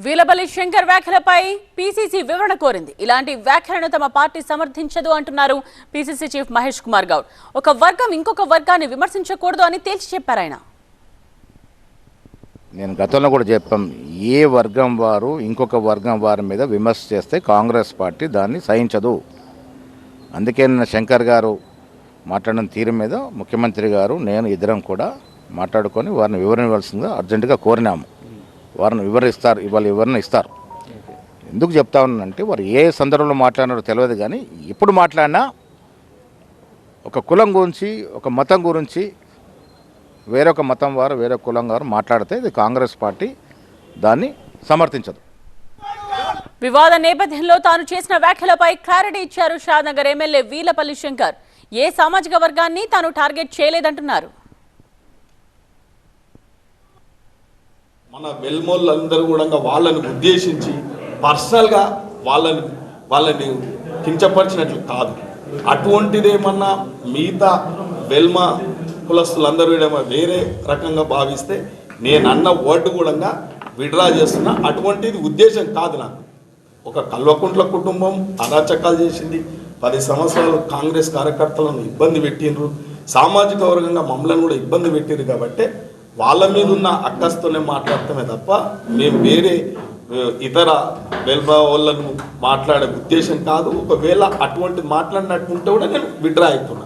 వీలబల్లి శంకర్ వ్యాఖ్యలపై పీసీసీ వివరణ కోరింది. ఇలాంటి వ్యాఖ్యలను తమ పార్టీ సమర్థించదు అంటున్నారు పీసీసీ చీఫ్ మహేష్ కుమార్ గౌడ్. ఒక వర్గం ఇంకొక వర్గాన్ని విమర్శించకూడదు అని తేల్చి చెప్పారు ఆయన. నేను గతంలో కూడా చెప్పాం, ఏ వర్గం వారు ఇంకొక వర్గం వారి మీద విమర్శ చేస్తే కాంగ్రెస్ పార్టీ దాన్ని సహించదు. అందుకే శంకర్ గారు మాట్లాడిన తీరు మీద ముఖ్యమంత్రి గారు నేను ఇద్దరం కూడా మాట్లాడుకొని వారిని వివరణ ఇవ్వాల్సిందిగా అర్జెంటుగా కోరినాము. వారిని వివరిస్తారు, ఇవాళ వివరణ ఇస్తారు. ఎందుకు చెప్తా ఉన్నానంటే వారు ఏ సందర్భంలో మాట్లాడినారో తెలియదు, కానీ ఎప్పుడు మాట్లాడినా ఒక కులం గురించి, ఒక మతం గురించి, వేరొక మతం వారు వేరొక కులం వారు మాట్లాడితే ఇది కాంగ్రెస్ పార్టీ దాన్ని సమర్థించదు. వివాద నేపథ్యంలో తాను చేసిన వ్యాఖ్యలపై క్లారిటీ ఇచ్చారు షాద్నగర్ ఎమ్మెల్యే వీలపల్లి శంకర్. ఏ సామాజిక వర్గాన్ని తాను టార్గెట్ చేయలేదంటున్నారు. మన వెల్మోళ్ళందరూ కూడా వాళ్ళని ఉద్దేశించి పర్సనల్గా వాళ్ళని కించపరిచినట్లు కాదు. అటువంటిదేమన్నా మిగతా వెల్మ కులస్తులందరూ కూడా వేరే రకంగా భావిస్తే నేను అన్న వర్డ్ కూడా విడ్రా చేస్తున్నా. అటువంటిది ఉద్దేశం కాదు. నాకు ఒక కల్వకుంట్ల కుటుంబం అరాచకాలు చేసింది. 10 సంవత్సరాలు కాంగ్రెస్ కార్యకర్తలను ఇబ్బంది పెట్టినరు, సామాజిక వర్గంగా మమ్మల్ని కూడా ఇబ్బంది పెట్టిరు. కాబట్టి వాళ్ళ మీద ఉన్న అక్కస్తోనే మాట్లాడతామే తప్ప మేము వేరే ఇతర వెల్మ వాళ్ళను మాట్లాడే ఉద్దేశం కాదు. ఒకవేళ అటువంటి మాట్లాడినట్టుంటే కూడా నేను విడ్రా అవుతున్నా.